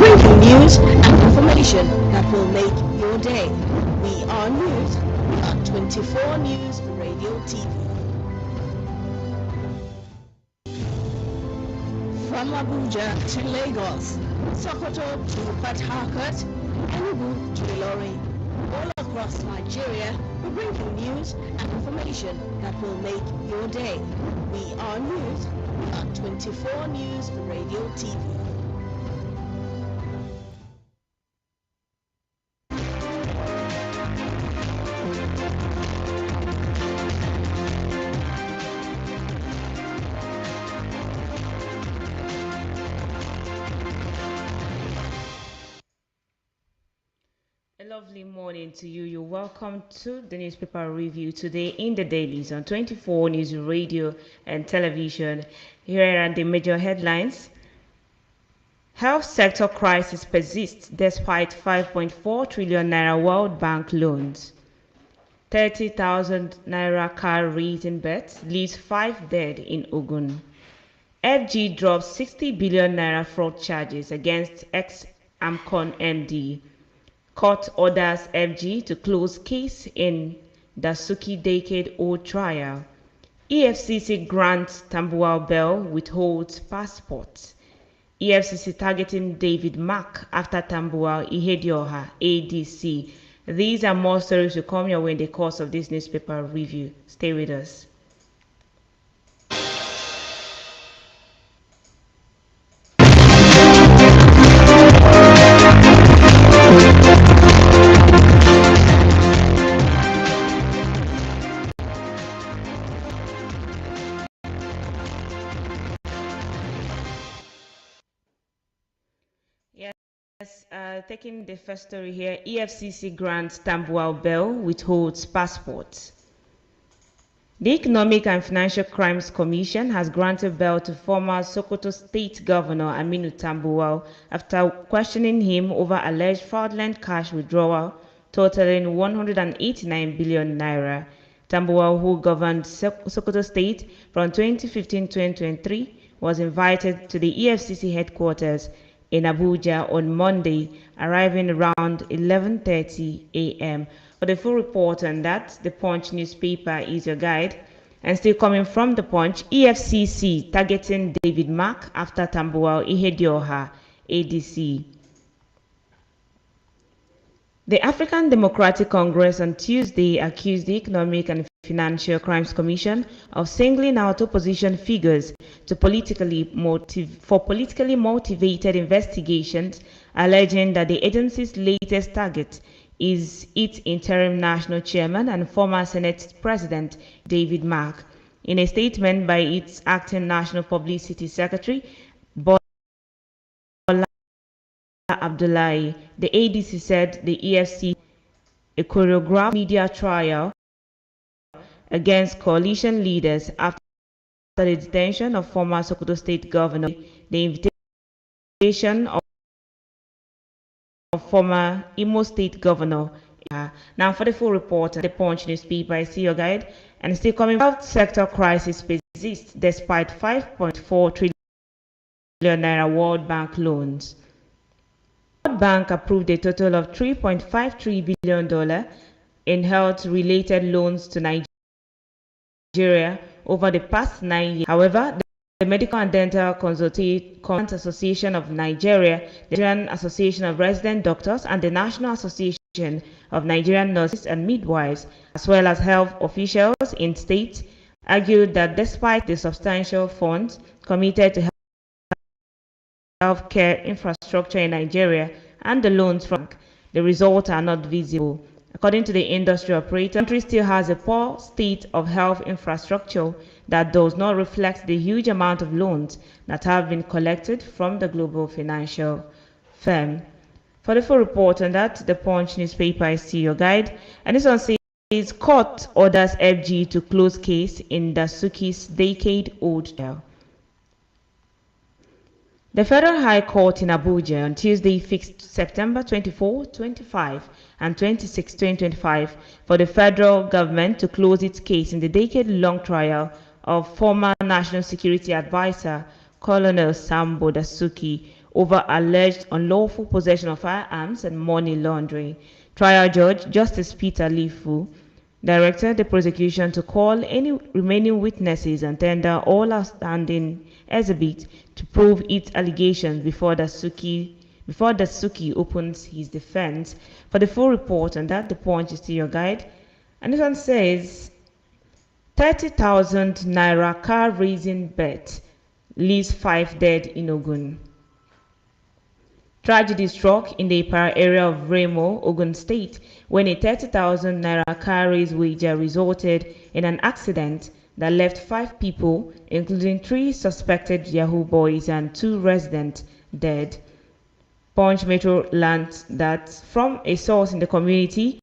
breaking news and information that will make your day. We are news. We are 24 News Radio TV. From Abuja to Lagos, Sokoto to Port Harcourt, Enugu to Ilorin, all across Nigeria, we're bringing news and information that will make your day. We are news. We are 24 News Radio TV. A lovely morning to you. You're welcome to the newspaper review today in the dailies on 24 News Radio and television. Here are the major headlines. Health sector crisis persists despite 5.4 trillion naira World Bank loans. 30,000 naira car raising bet leaves 5 dead in Ogun. FG drops 60 billion naira fraud charges against ex-Amcon MD. Court orders FG to close case in Dasuki decade-old trial. EFCC grants Tambuwal bail, withholds passports. EFCC targeting David Mark after Tambuwal Ihedioha, ADC. These and more stories will come your way in the course of this newspaper review. Stay with us. Taking the first story here, EFCC grants Tambuwal bail, withholds passports. The Economic and Financial Crimes Commission has granted bail to former Sokoto State Governor Aminu Tambuwal after questioning him over alleged fraudulent cash withdrawal totaling 189 billion naira. Tambuwal, who governed Sokoto State from 2015 to 2023, was invited to the EFCC headquarters in Abuja on Monday, arriving around 11:30 a.m. For the full report on that, the Punch newspaper is your guide. And still coming from the Punch, EFCC targeting David Mark after Tambuwal Ihedioha, ADC. The African Democratic Congress on Tuesday accused the Economic and Financial Crimes Commission of singling out opposition figures to politically motivated investigations, alleging that the agency's latest target is its interim national chairman and former Senate President David Mark. In a statement by its acting national publicity secretary, Bola Abdullahi, the ADC said the EFCC a choreographed media trial against coalition leaders after the detention of former Sokoto State Governor, the invitation of former Imo State Governor. Now for the full report, the Punch newspaper, I see your guide, and still coming. Health sector crisis persists despite 5.4 trillion naira World Bank loans. World Bank approved a total of $3.53 billion in health-related loans to Nigeria over the past 9 years. However, the Medical and Dental Consultants Association of Nigeria, the Nigerian Association of Resident Doctors, and the National Association of Nigerian Nurses and Midwives, as well as health officials in states, argued that despite the substantial funds committed to healthcare infrastructure in Nigeria and the loans from the results are not visible. According to the industry operator, the country still has a poor state of health infrastructure that does not reflect the huge amount of loans that have been collected from the global financial firm. For the full report on that, the Punch newspaper, I see your guide. And this one says, court orders FG to close case in Dasuki's decade-old trial. The Federal High Court in Abuja on Tuesday fixed September 24, 25 and 26, 2025 for the federal government to close its case in the decade-long trial of former National Security Advisor Colonel Sambo Dasuki over alleged unlawful possession of firearms and money laundering. Trial Judge Justice Peter Lifu directed the prosecution to call any remaining witnesses and tender all outstanding exhibits to prove its allegations before the Suki opens his defense. For the full report on that, the Punch is still your guide. And this one says 30,000 naira car raising bet leaves 5 dead in Ogun. Tragedy struck in the Ipara area of Remo, Ogun State, when a 30,000 naira car race wager resulted in an accident that left 5 people, including 3 suspected Yahoo boys and 2 residents, dead. Punch Metro learned that from a source in the community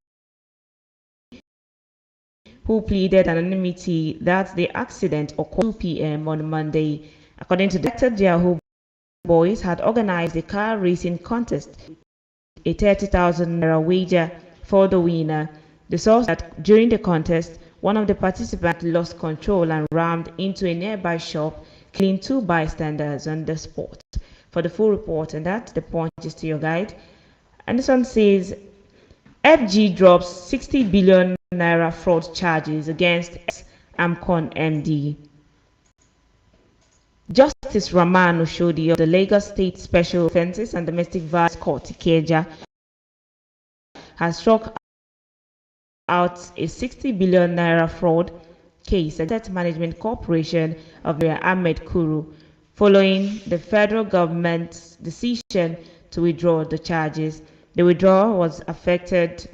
who pleaded anonymity that the accident occurred 2 p.m. on Monday. According to the suspected Yahoo boys had organized a car racing contest, a 30,000 naira wager for the winner. The source that during the contest, one of the participants lost control and rammed into a nearby shop, killing 2 bystanders on the spot. For the full report on that, the Punch is to your guide. And this one says, FG drops 60 billion naira fraud charges against Amcon MD. Justice Raman Oshodi of the Lagos State Special Offences and Domestic Violence Court, Ikeja, has struck out a 60 billion naira fraud case against Management Corporation of Mayor Ahmed Kuru, following the federal government's decision to withdraw the charges. The withdrawal was effected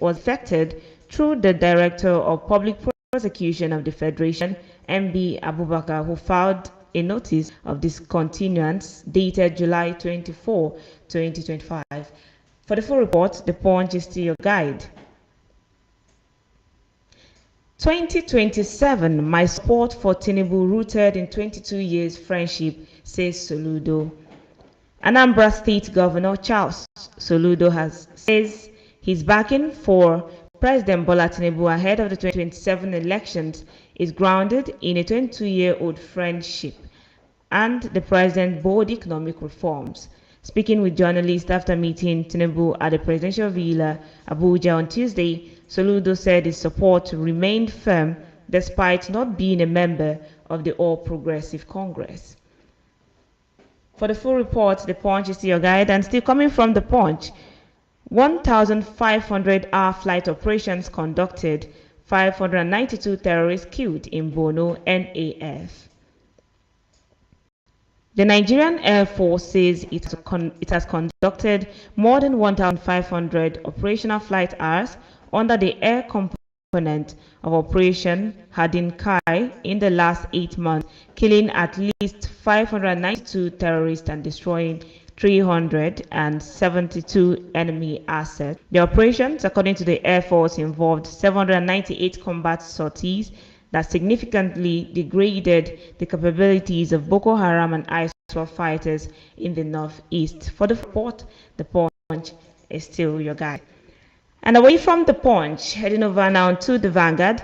through the Director of Public Prosecution of the Federation, MB Abubakar, who filed a notice of discontinuance dated July 24, 2025. For the full report, the Punch is still your guide. 2027, my support for Tinubu rooted in 22 years friendship, says Soludo. Anambra State Governor Charles Soludo says his backing for President Bola Tinubu ahead of the 2027 elections is grounded in a 22-year-old friendship and the president's bold economic reforms. Speaking with journalists after meeting Tinubu at the presidential villa, Abuja, on Tuesday, Soludo said his support remained firm despite not being a member of the All Progressive Congress. For the full report, the Punch is your guide, and still coming from the Punch, 1,500-hour flight operations conducted, 592 terrorists killed in Borno, NAF. The Nigerian Air Force says it has conducted more than 1,500 operational flight hours under the air component of Operation Hardin Kai in the last 8 months, killing at least 592 terrorists and destroying 372 enemy assets. The operations, according to the Air Force, involved 798 combat sorties that significantly degraded the capabilities of Boko Haram and ISWAP fighters in the northeast. For the report, the Punch is still your guide. And away from the Punch, heading over now to the Vanguard.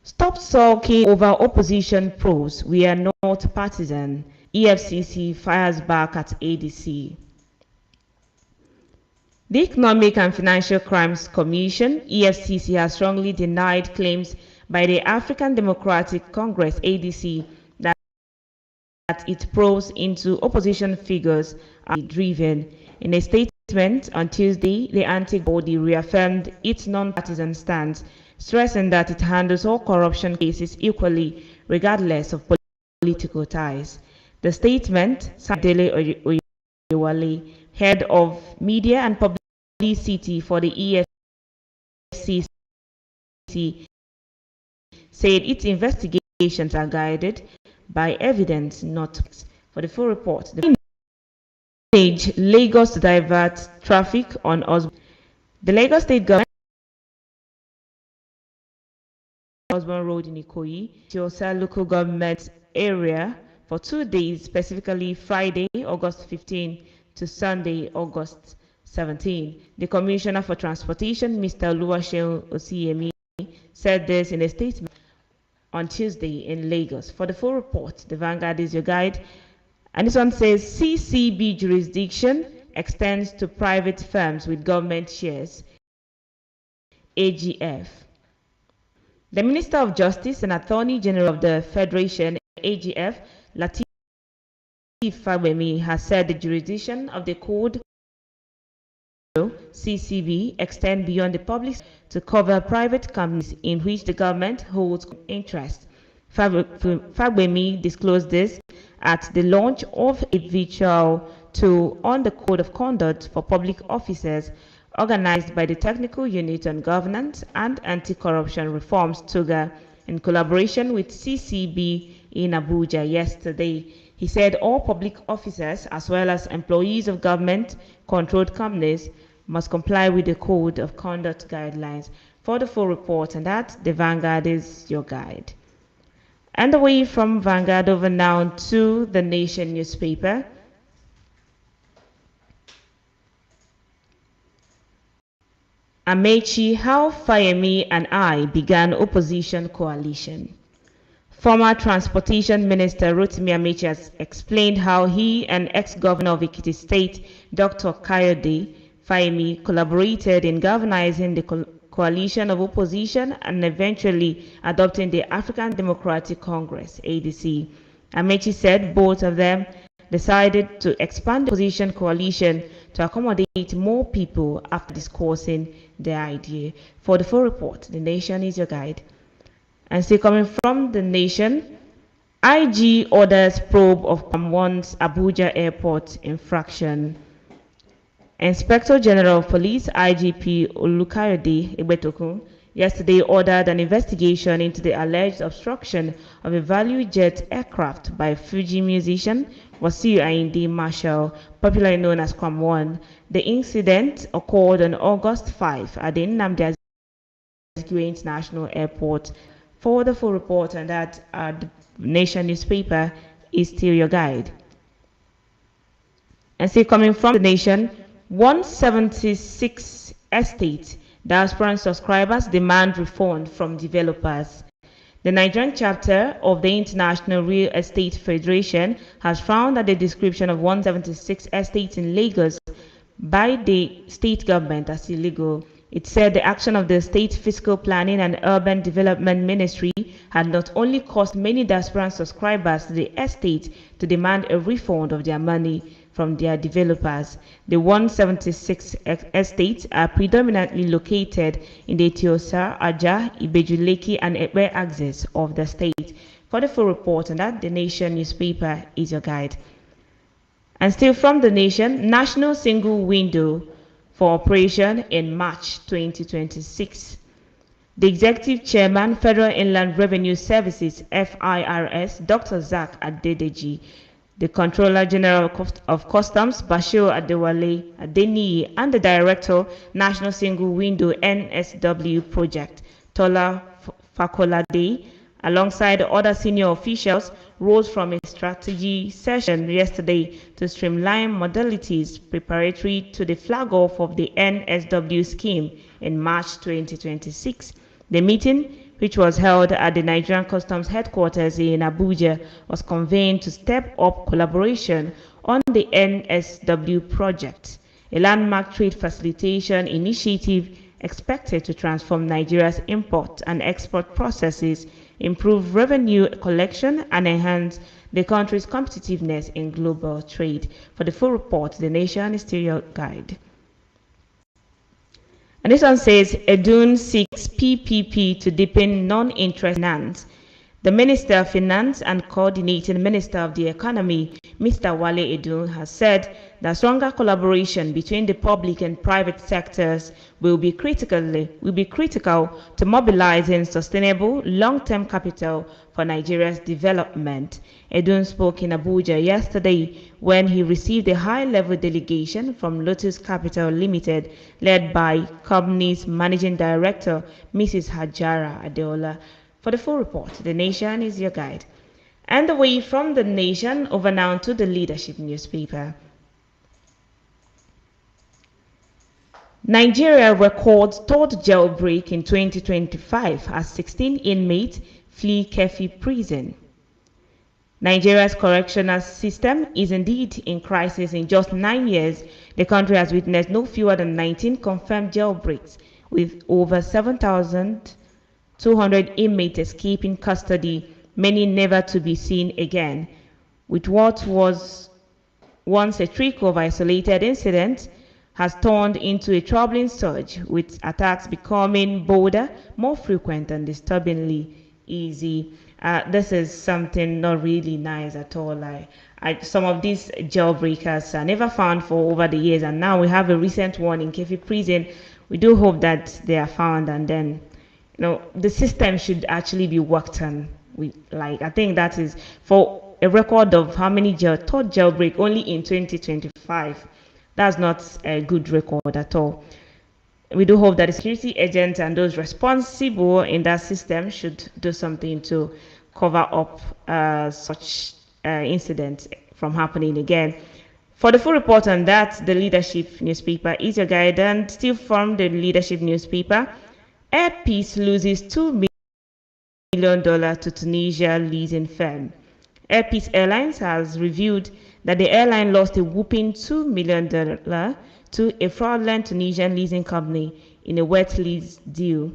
Stop sulking over opposition pros. We are not partisan. EFCC fires back at ADC. The Economic and Financial Crimes Commission, EFCC, has strongly denied claims by the African Democratic Congress, ADC, that its probes into opposition figures are driven. In a statement on Tuesday, the anti-body reaffirmed its non-partisan stance, stressing that it handles all corruption cases equally, regardless of political ties. The statement, Dele Oyewale, head of media and publicity for the EFCC, said its investigations are guided by evidence, not facts. For the full report, the Lagos to divert traffic on Osborne. The Lagos State Government Osborne Road in Ikoyi, Tiosa local government area for 2 days, specifically Friday, August 15 to Sunday, August 17. The Commissioner for Transportation, Mr. Oluwaseun Osiyemi, said this in a statement on Tuesday in Lagos. For the full report, the Vanguard is your guide. And this one says CCB jurisdiction extends to private firms with government shares, AGF. The Minister of Justice and Attorney General of the Federation, AGF, Lateef Fagbemi, has said the jurisdiction of the code CCB extend beyond the public to cover private companies in which the government holds interest. Fagbemi disclosed this at the launch of a virtual tool on the Code of Conduct for Public Officers organized by the Technical Unit on Governance and Anti-Corruption Reforms TUGA in collaboration with CCB in Abuja yesterday. He said all public officers as well as employees of government-controlled companies must comply with the Code of Conduct guidelines. For the full report on that, the Vanguard is your guide. And away from Vanguard over now to the Nation newspaper. Amechi, how Fayemi and I began opposition coalition. Former Transportation Minister Rotimi Amechi has explained how he and ex-governor of Ekiti State, Dr. Kayode Fayemi, collaborated in galvanizing the coalition of opposition and eventually adopting the African Democratic Congress, ADC. Amechi said both of them decided to expand the opposition coalition to accommodate more people after discussing their idea. For the full report, The Nation is your guide. And still coming from The Nation, IG orders probe of Kwamwon's Abuja Airport infraction. Inspector General of Police IGP Olukayode Egbetokun yesterday ordered an investigation into the alleged obstruction of a value jet aircraft by Fuji musician Wasiu Ayinde Marshall, popularly known as Kwamwon. The incident occurred on August 5 at the Nnamdi Azikiwe International Airport. For the full report on that, the Nation newspaper is still your guide. And still coming from The Nation, 176 estate diasporan subscribers demand refund from developers. The Nigerian chapter of the International Real Estate Federation has found that the description of 176 estates in Lagos by the state government as illegal. It said the action of the State Fiscal Planning and Urban Development Ministry had not only caused many diasporan subscribers to the estate to demand a refund of their money from their developers. The 176 estates are predominantly located in the Tiosa, Aja, Ibeju-Lekki and Ekpe axis of the state. For the full report on that, The Nation newspaper is your guide. And still from The Nation, national single window for operation in March 2026. The Executive Chairman, Federal Inland Revenue Services, FIRS, Dr. Zach Adedeji, the Controller General of Customs, Bashir Adewale Adeniyi, and the Director, National Single Window NSW Project, Tola Fakolade, alongside other senior officials, rose from a strategy session yesterday to streamline modalities preparatory to the flag-off of the NSW scheme in March 2026. The meeting, which was held at the Nigerian Customs headquarters in Abuja, was convened to step up collaboration on the NSW project, a landmark trade facilitation initiative expected to transform Nigeria's import and export processes, improve revenue collection, and enhance the country's competitiveness in global trade. For the full report, The Nation is still your guide. And this one says, Edun seeks PPP to deepen non-interest finance. The Minister of Finance and Coordinating Minister of the Economy, Mr. Wale Edun, has said that stronger collaboration between the public and private sectors will be critical to mobilizing sustainable long-term capital for Nigeria's development. Edun spoke in Abuja yesterday when he received a high-level delegation from Lotus Capital Limited, led by company's Managing Director, Mrs. Hajara Adeola. For the full report, The Nation is your guide. And away from The Nation, over now to the Leadership newspaper. Nigeria records third jailbreak in 2025 as 16 inmates flee Kefi prison. Nigeria's correctional system is indeed in crisis. In just 9 years, the country has witnessed no fewer than 19 confirmed jailbreaks, with over 7,200 inmates escaping custody, many never to be seen again. With what was once a trickle of isolated incidents has turned into a troubling surge, with attacks becoming bolder, more frequent, and disturbingly easy. This is something not really nice at all. Some of these jailbreakers are never found for over the years, and now we have a recent one in Kefi prison. We do hope that they are found, and then the system should actually be worked on. I think that is for a record of how many third jailbreak only in 2025. That's not a good record at all. We do hope that the security agents and those responsible in that system should do something to cover up such incidents from happening again. For the full report on that, the Leadership newspaper is your guide, and still from the Leadership newspaper, Air Peace loses $2 million to Tunisia leasing firm. Air Peace Airlines has revealed that the airline lost a whopping $2 million to a fraudulent Tunisian leasing company in a wet lease deal.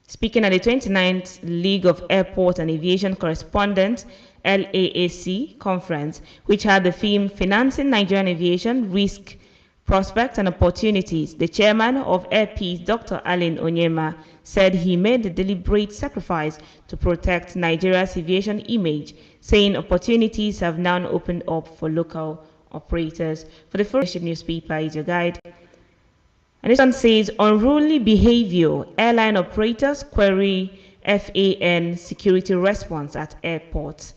Speaking at the 29th League of Airport and Aviation Correspondents LAAC conference, which had the theme Financing Nigerian Aviation, Risk, Prospects and Opportunities, the chairman of Air Peace, Dr. Allen Onyema, said he made a deliberate sacrifice to protect Nigeria's aviation image, saying opportunities have now opened up for local operators. For the first newspaper is your guide. And this one says, unruly behavior, airline operators query FAN security response at airports.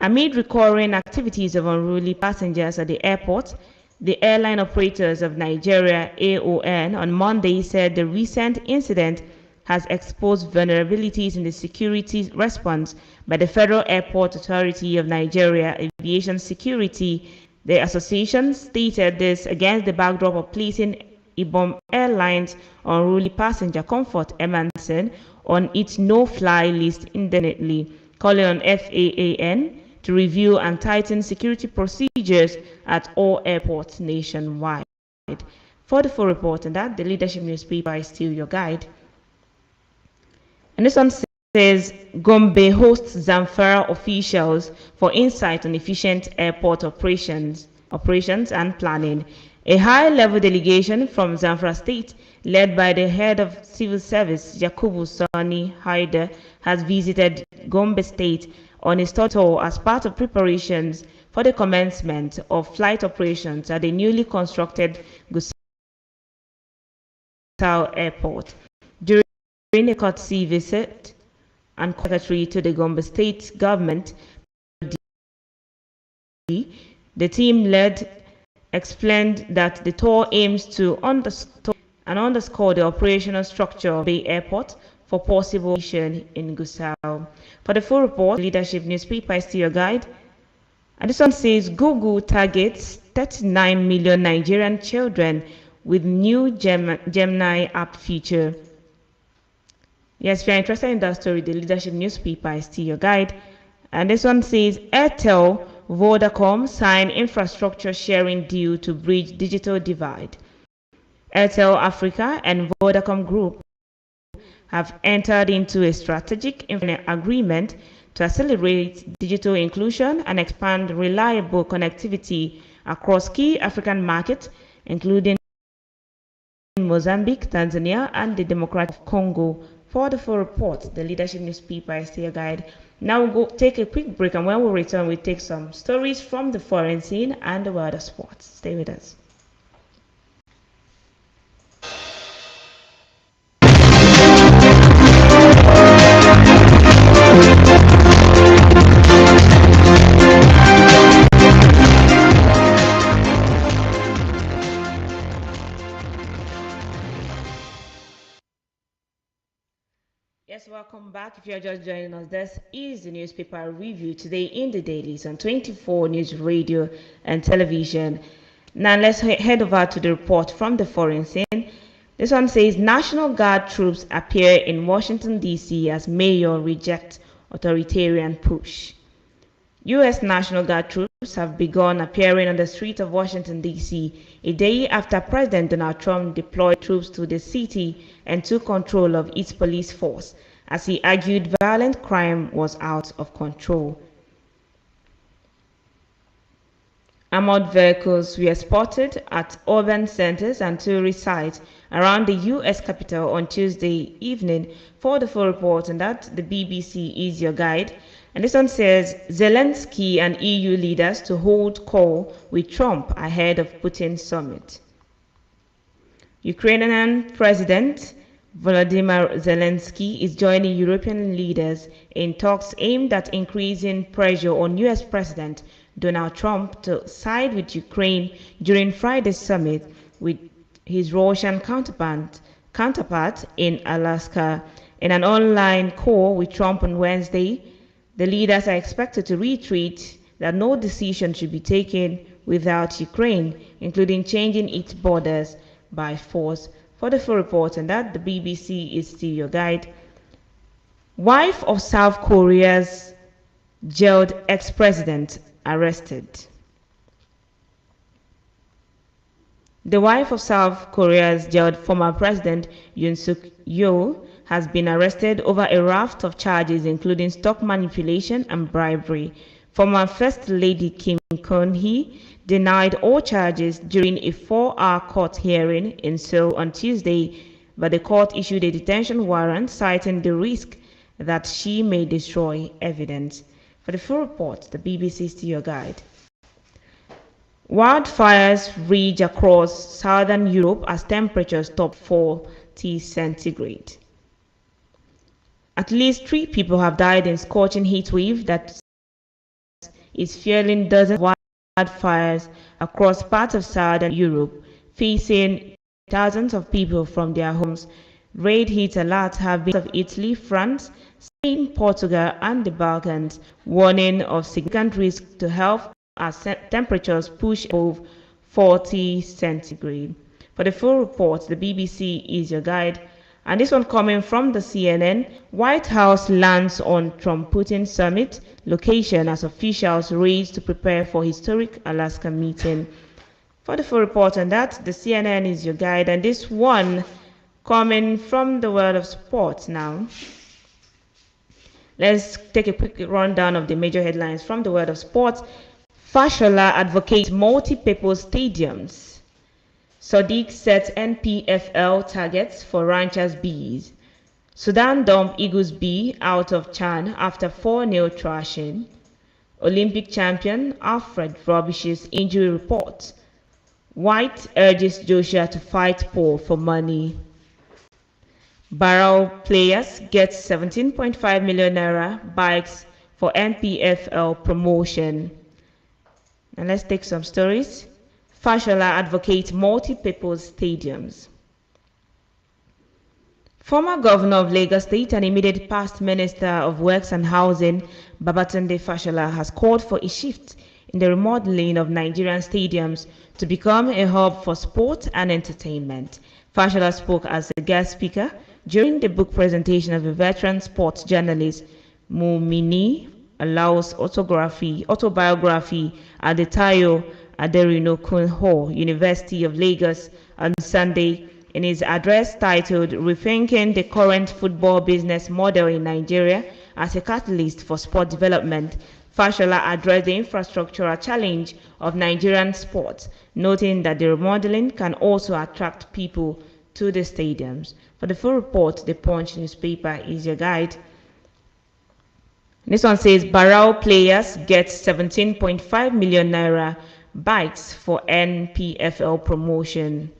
Amid recurring activities of unruly passengers at the airport, the Airline Operators of Nigeria, AON, on Monday said the recent incident has exposed vulnerabilities in the security response by the Federal Airport Authority of Nigeria Aviation Security. The association stated this against the backdrop of placing Ibom Airlines unruly passenger Comfort Emanson on its no-fly list indefinitely, calling on FAAN to review and tighten security procedures at all airports nationwide. For the full report on that, the Leadership newspaper is still your guide. And this one says, Gombe hosts Zamfara officials for insight on efficient airport operations and planning. A high-level delegation from Zamfara State, led by the head of civil service, Yakubu Sani Haida, has visited Gombe State on a tour as part of preparations for the commencement of flight operations at the newly constructed Gusau Airport. During a courtesy visit and secretary to the Gombe State government, the team led explained that the tour aims to underscore the operational structure of the airport for possible mission in Gusau. For the full report, Leadership newspaper is still your guide. And this one says Google targets 39 million Nigerian children with new Gemini app feature. Yes, if you're interested in that story, the Leadership newspaper is still your guide. And this one says Airtel, Vodacom sign infrastructure sharing deal to bridge digital divide. Airtel Africa and Vodacom Group have entered into a strategic agreement to accelerate digital inclusion and expand reliable connectivity across key African markets, including Mozambique, Tanzania, and the Democratic Congo. For the full report, the Leadership newspaper is still guide. Now we'll go take a quick break, and when we return, we'll take some stories from the foreign scene and the world of sports. Stay with us. Yes, welcome back. If you're just joining us, this is the newspaper review today in the dailies on 24 News Radio and Television. Now let's head over to the report from the foreign scene. This one says National Guard troops appear in Washington, D.C. as mayor rejects authoritarian push. U.S. National Guard troops have begun appearing on the streets of Washington, D.C., a day after President Donald Trump deployed troops to the city and took control of its police force, as he argued violent crime was out of control. Armored vehicles were spotted at urban centers and tourist sites around the U.S. Capitol on Tuesday evening. For the full report on that, the BBC is your guide. And this one says, Zelensky and EU leaders to hold call with Trump ahead of Putin summit. Ukrainian President Volodymyr Zelensky is joining European leaders in talks aimed at increasing pressure on U.S. President Donald Trump to side with Ukraine during Friday's summit with his Russian counterpart in Alaska. In an online call with Trump on Wednesday, the leaders are expected to reiterate that no decision should be taken without Ukraine, including changing its borders by force. For the full report on that, the BBC is still your guide. Wife of South Korea's jailed ex-president arrested. The wife of South Korea's jailed former president Yoon Suk Yeol has been arrested over a raft of charges including stock manipulation and bribery. Former First Lady Kim Kon-hee denied all charges during a 4-hour court hearing in Seoul on Tuesday, but the court issued a detention warrant citing the risk that she may destroy evidence. For the full report, the BBC is your guide. Wildfires rage across southern Europe as temperatures top 40 centigrade. At least 3 people have died in scorching heat wave that is fueling dozens of wildfires across parts of southern Europe, facing thousands of people from their homes. Red heat alerts have been of Italy, France, Spain, Portugal, and the Balkans, warning of significant risk to health as temperatures push above 40 centigrade. For the full report, the BBC is your guide. And this one coming from the CNN, White House lands on Trump-Putin summit location as officials race to prepare for historic Alaska meeting. For the full report on that, the CNN is your guide. And this one coming from the world of sports now. Let's take a quick rundown of the major headlines from the world of sports. Fashola advocates multi-purpose stadiums. Sadiq sets NPFL targets for Ranchers Bees. Sudan dump Eagles B out of Chan after 4-0 thrashing. Olympic champion Alfred rubbishes injury report. White urges Joshua to fight Paul for money. Barrow players get 17.5 million naira bikes for NPFL promotion. And let's take some stories. Fashola advocates multi-purpose stadiums. Former governor of Lagos State and immediate past minister of Works and Housing, Babatunde Fashola, has called for a shift in the remodeling of Nigerian stadiums to become a hub for sport and entertainment. Fashola spoke as a guest speaker during the book presentation of a veteran sports journalist, Mumini Alau's autobiography at the Tayo Aderinokun Hall, University of Lagos, on Sunday. In his address titled Rethinking the Current Football Business Model in Nigeria as a Catalyst for Sport Development, Fashola addressed the infrastructural challenge of Nigerian sports, noting that the remodeling can also attract people to the stadiums. For the full report, the Punch newspaper is your guide. This one says Barrow players get 17.5 million naira bikes for NPFL promotion.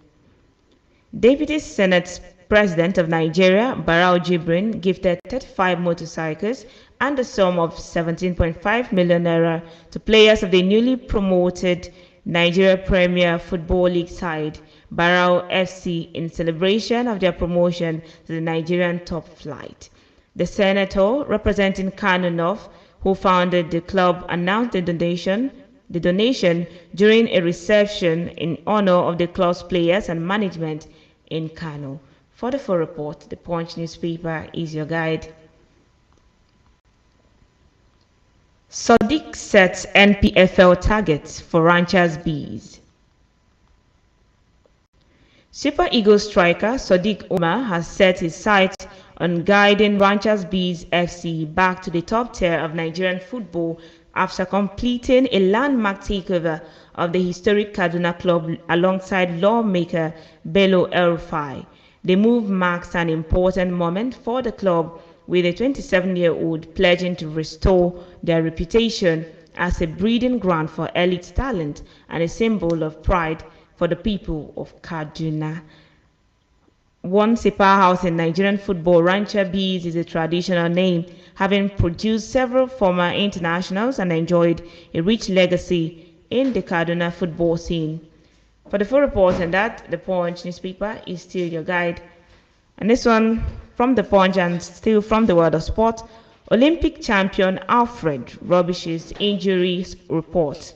Deputy Senate President of Nigeria, Barrow Jibrin, gifted 35 motorcycles and a sum of 17.5 million naira to players of the newly promoted Nigeria Premier Football League side, Barrow FC, in celebration of their promotion to the Nigerian top flight. The senator representing Kano North, who founded the club, announced the donation during a reception in honor of the club's players and management in Kano. For the full report, the Punch newspaper is your guide. Sadiq sets NPFL targets for Ranchers Bees. Super Eagles striker Sadiq Omar has set his sights on guiding Ranchers Bees FC back to the top tier of Nigerian football after completing a landmark takeover of the historic Kaduna club alongside lawmaker Bello El-Rufai. The move marks an important moment for the club, with the 27-year-old pledging to restore their reputation as a breeding ground for elite talent and a symbol of pride for the people of Kaduna. Once a powerhouse in Nigerian football, Rancher Bees is a traditional name, having produced several former internationals and enjoyed a rich legacy in the Kaduna football scene. For the full report on that, the Punch newspaper is still your guide. And this one from the Punch and still from the world of sport, Olympic champion Alfred rubbishes injury report.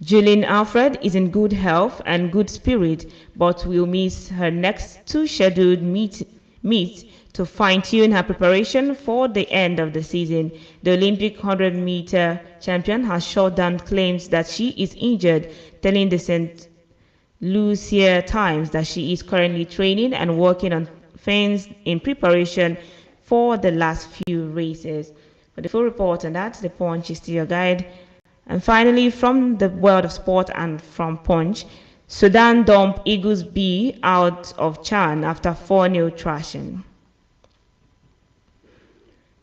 Julian Alfred is in good health and good spirit, but will miss her next two scheduled meets to fine-tune her preparation for the end of the season. The Olympic 100-meter champion has shut down claims that she is injured, telling the St. Lucia Times that she is currently training and working on things in preparation for the last few races. For the full report on that, the Punch is still your guide. And finally, from the world of sport and from Punch, Sudan dump Eagles B out of CHAN after 4-0 thrashing.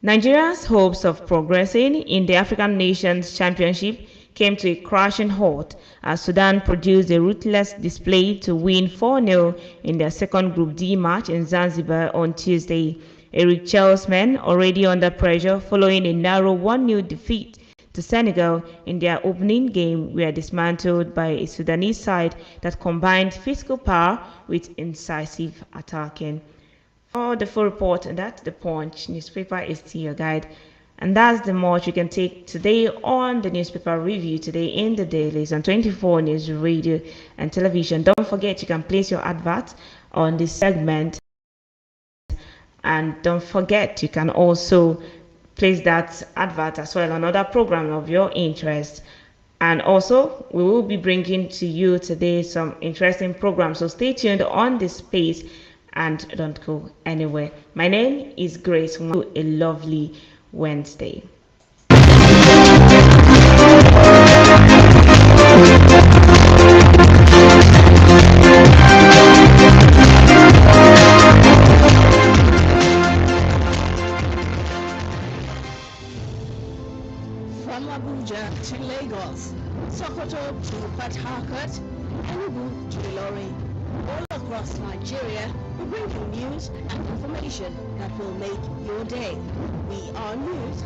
Nigeria's hopes of progressing in the African Nations Championship came to a crashing halt as Sudan produced a ruthless display to win 4-0 in their second Group D match in Zanzibar on Tuesday. Eric Chelsman, already under pressure following a narrow 1-0 defeat to Senegal in their opening game, were dismantled by a Sudanese side that combined physical power with incisive attacking. For the full report on that, the Punch newspaper is still your guide. And that's the much you can take today on the newspaper review today in the dailies on 24 News Radio and Television. Don't forget you can place your advert on this segment. And don't forget you can also place that advert as well on other programs of your interest. And also, we will be bringing to you today some interesting programs. So stay tuned on this space and don't go anywhere. My name is Grace. A lovely Wednesday. From Abuja to Lagos, Sokoto to Port Harcourt, Enugu to Ilorin, all across Nigeria, we bring you news and information that will make your day. We are news.